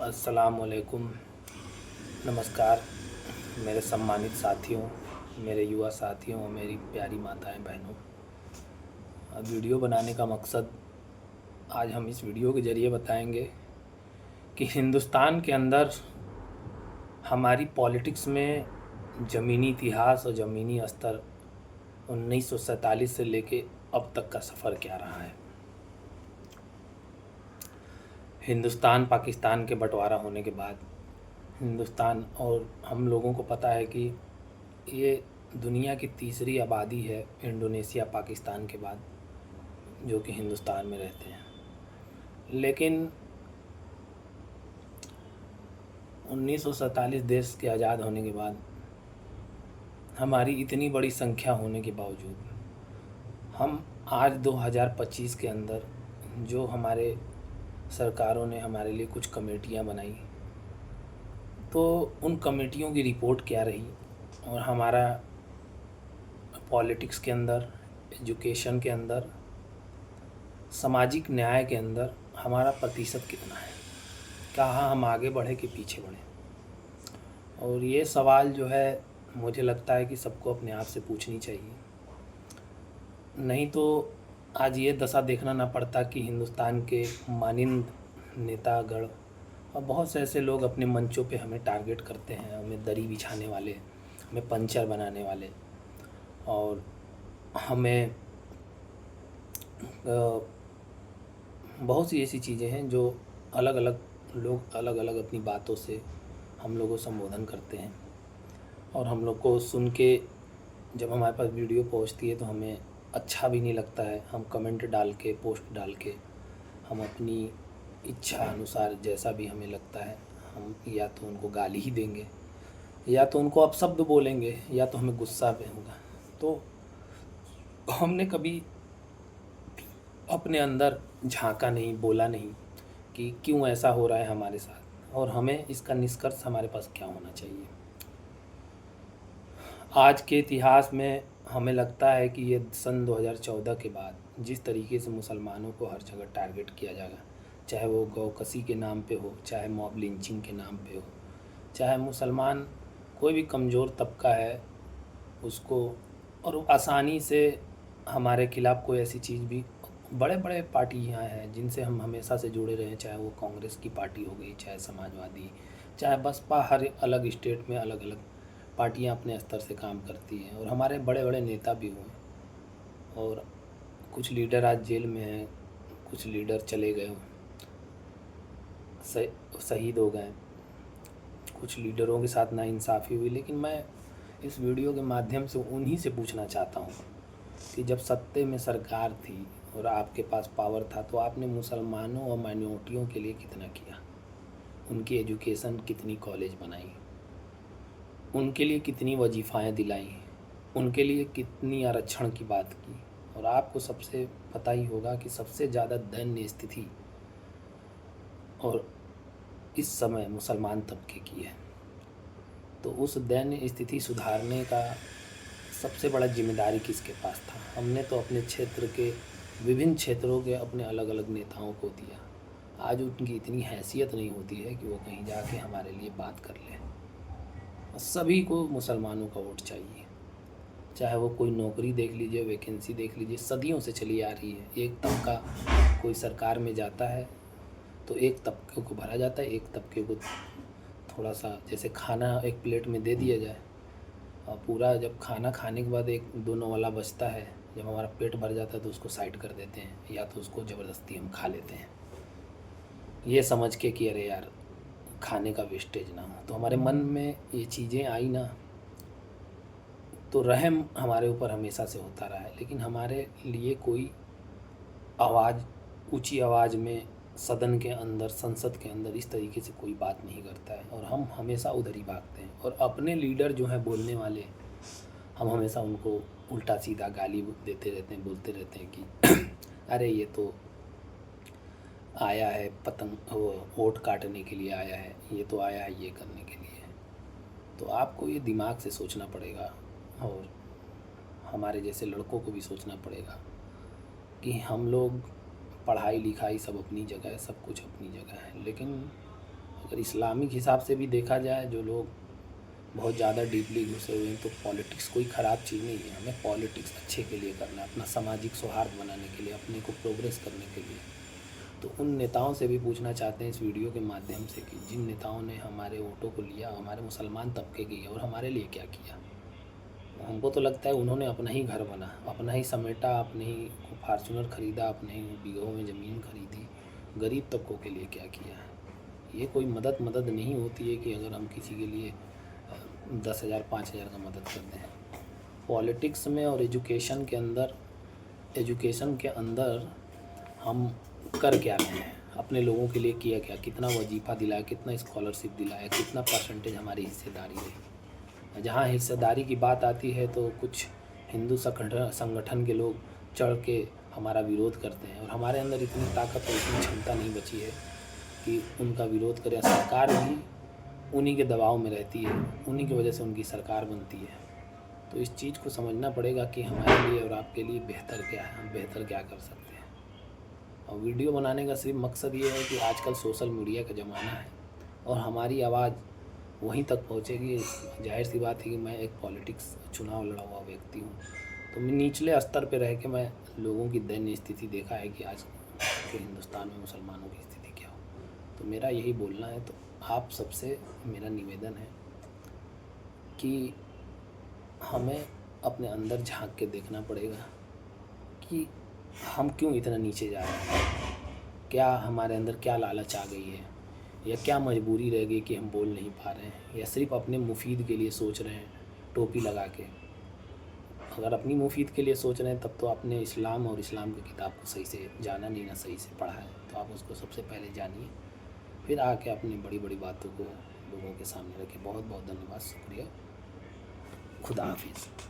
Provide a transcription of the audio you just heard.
अस्सलामुअलैकुम। नमस्कार मेरे सम्मानित साथियों, मेरे युवा साथियों और मेरी प्यारी माताएं बहनों। वीडियो बनाने का मकसद आज हम इस वीडियो के ज़रिए बताएंगे कि हिंदुस्तान के अंदर हमारी पॉलिटिक्स में ज़मीनी इतिहास और ज़मीनी स्तर 1947 से लेके अब तक का सफ़र क्या रहा है। हिंदुस्तान पाकिस्तान के बंटवारा होने के बाद हिंदुस्तान, और हम लोगों को पता है कि ये दुनिया की तीसरी आबादी है इंडोनेशिया पाकिस्तान के बाद जो कि हिंदुस्तान में रहते हैं। लेकिन 1947 देश के आज़ाद होने के बाद हमारी इतनी बड़ी संख्या होने के बावजूद हम आज 2025 के अंदर जो हमारे सरकारों ने हमारे लिए कुछ कमेटियां बनाई, तो उन कमेटियों की रिपोर्ट क्या रही और हमारा पॉलिटिक्स के अंदर, एजुकेशन के अंदर, सामाजिक न्याय के अंदर हमारा प्रतिशत कितना है, कहाँ हम आगे बढ़े कि पीछे बढ़े। और ये सवाल जो है मुझे लगता है कि सबको अपने आप से पूछनी चाहिए, नहीं तो आज ये दशा देखना ना पड़ता कि हिंदुस्तान के मानिंद नेतागण और बहुत से ऐसे लोग अपने मंचों पे हमें टारगेट करते हैं, हमें दरी बिछाने वाले, हमें पंचर बनाने वाले, और हमें बहुत सी ऐसी चीज़ें हैं जो अलग अलग लोग अलग अलग अपनी बातों से हम लोगों को संबोधन करते हैं। और हम लोग को सुन के जब हमारे पास वीडियो पहुंचती है तो हमें अच्छा भी नहीं लगता है। हम कमेंट डाल के, पोस्ट डाल के, हम अपनी इच्छा अनुसार जैसा भी हमें लगता है हम या तो उनको गाली ही देंगे, या तो उनको अपशब्द बोलेंगे, या तो हमें गुस्सा भी होगा। तो हमने कभी अपने अंदर झांका नहीं, बोला नहीं कि क्यों ऐसा हो रहा है हमारे साथ और हमें इसका निष्कर्ष हमारे पास क्या होना चाहिए। आज के इतिहास में हमें लगता है कि ये सन 2014 के बाद जिस तरीके से मुसलमानों को हर जगह टारगेट किया जाएगा, चाहे वो गौकसी के नाम पे हो, चाहे मॉब लिंचिंग के नाम पे हो, चाहे मुसलमान कोई भी कमज़ोर तबका है उसको, और आसानी से हमारे खिलाफ़ कोई ऐसी चीज़ भी, बड़े बड़े पार्टियाँ हैं जिनसे हम हमेशा से जुड़े रहे, चाहे वो कांग्रेस की पार्टी हो गई, चाहे समाजवादी, चाहे बसपा, हर अलग स्टेट में अलग अलग पार्टियाँ अपने स्तर से काम करती हैं और हमारे बड़े बड़े नेता भी हुए। और कुछ लीडर आज जेल में हैं, कुछ लीडर चले गए, शहीद हो गए, कुछ लीडरों के साथ नाइंसाफ़ी हुई। लेकिन मैं इस वीडियो के माध्यम से उन्हीं से पूछना चाहता हूँ कि जब सत्ते में सरकार थी और आपके पास पावर था तो आपने मुसलमानों और माइनॉरिटियों के लिए कितना किया, उनकी एजुकेशन कितनी कॉलेज बनाई, उनके लिए कितनी वजीफ़ाएँ दिलाई, उनके लिए कितनी आरक्षण की बात की। और आपको सबसे पता ही होगा कि सबसे ज़्यादा दयनीय स्थिति और इस समय मुसलमान तबके की है। तो उस दयनीय स्थिति सुधारने का सबसे बड़ा जिम्मेदारी किसके पास था? हमने तो अपने क्षेत्र के विभिन्न क्षेत्रों के अपने अलग अलग नेताओं को दिया। आज उनकी इतनी हैसियत नहीं होती है कि वो कहीं जाके हमारे लिए बात कर लें। सभी को मुसलमानों का वोट चाहिए, चाहे वो कोई नौकरी देख लीजिए, वैकेंसी देख लीजिए, सदियों से चली आ रही है। एक तबका कोई सरकार में जाता है तो एक तबके को भरा जाता है, एक तबके को थोड़ा सा, जैसे खाना एक प्लेट में दे दिया जाए और पूरा जब खाना खाने के बाद एक दोनों वाला बचता है, जब हमारा पेट भर जाता है तो उसको साइड कर देते हैं, या तो उसको ज़बरदस्ती हम खा लेते हैं, ये समझ के कि अरे यार खाने का वेस्टेज ना हो। तो हमारे मन में ये चीज़ें आई ना, तो रहम हमारे ऊपर हमेशा से होता रहा है। लेकिन हमारे लिए कोई आवाज़, ऊंची आवाज़ में सदन के अंदर, संसद के अंदर इस तरीके से कोई बात नहीं करता है और हम हमेशा उधर ही भागते हैं। और अपने लीडर जो हैं बोलने वाले, हम हमेशा उनको उल्टा सीधा गाली देते रहते हैं, बोलते रहते हैं कि अरे ये तो आया है पतंग, वो वोट काटने के लिए आया है, ये तो आया है ये करने के लिए। तो आपको ये दिमाग से सोचना पड़ेगा और हमारे जैसे लड़कों को भी सोचना पड़ेगा कि हम लोग, पढ़ाई लिखाई सब अपनी जगह है, सब कुछ अपनी जगह है, लेकिन अगर इस्लामिक हिसाब से भी देखा जाए, जो लोग बहुत ज़्यादा डीपली घुसे हुए हैं, तो पॉलिटिक्स कोई ख़राब चीज़ नहीं है। हमें पॉलिटिक्स अच्छे के लिए करना है, अपना सामाजिक सौहार्द बनाने के लिए, अपने को प्रोग्रेस करने के लिए। तो उन नेताओं से भी पूछना चाहते हैं इस वीडियो के माध्यम से कि जिन नेताओं ने हमारे वोटों को लिया, हमारे मुसलमान तबके की और हमारे लिए क्या किया। हमको तो लगता है उन्होंने अपना ही घर बना, अपना ही समेटा, अपने ही फार्चूनर ख़रीदा, अपने ही बीघों में ज़मीन खरीदी, गरीब तबकों के लिए क्या किया है। ये कोई मदद नहीं होती है कि अगर हम किसी के लिए 10,000 5,000 का मदद करते हैं। पॉलिटिक्स में और एजुकेशन के अंदर हम कर क्या रहे हैं, अपने लोगों के लिए किया क्या, कितना वजीफ़ा दिलाया, कितना स्कॉलरशिप दिलाया, कितना परसेंटेज हमारी हिस्सेदारी रही। जहाँ हिस्सेदारी की बात आती है तो कुछ हिंदू संगठन के लोग चढ़ के हमारा विरोध करते हैं, और हमारे अंदर इतनी ताकत और इतनी क्षमता नहीं बची है कि उनका विरोध करें। सरकार भी उन्हीं के दबाव में रहती है, उन्हीं की वजह से उनकी सरकार बनती है। तो इस चीज़ को समझना पड़ेगा कि हमारे लिए और आपके लिए बेहतर क्या है, हम बेहतर क्या कर सकते हैं। और वीडियो बनाने का सिर्फ मकसद ये है कि आजकल सोशल मीडिया का ज़माना है और हमारी आवाज़ वहीं तक पहुँचेगी। जाहिर सी बात है कि मैं एक पॉलिटिक्स चुनाव लड़ा हुआ व्यक्ति हूँ, तो मैं निचले स्तर पर रह के मैं लोगों की दयनीय स्थिति देखा है कि आज के हिंदुस्तान में मुसलमानों की स्थिति क्या हो। तो मेरा यही बोलना है। तो आप सबसे मेरा निवेदन है कि हमें अपने अंदर झांक के देखना पड़ेगा कि हम क्यों इतना नीचे जा रहे हैं। क्या हमारे अंदर क्या लालच आ गई है, या क्या मजबूरी रह गई कि हम बोल नहीं पा रहे हैं, या सिर्फ अपने मुफीद के लिए सोच रहे हैं टोपी लगा के। अगर अपनी मुफीद के लिए सोच रहे हैं तब तो आपने इस्लाम और इस्लाम की किताब को सही से जाना नहीं, ना सही से पढ़ा है। तो आप उसको सबसे पहले जानिए, फिर आके अपनी बड़ी बड़ी बातों को लोगों के सामने रखें। बहुत बहुत धन्यवाद, शुक्रिया, खुदा हाफिज़।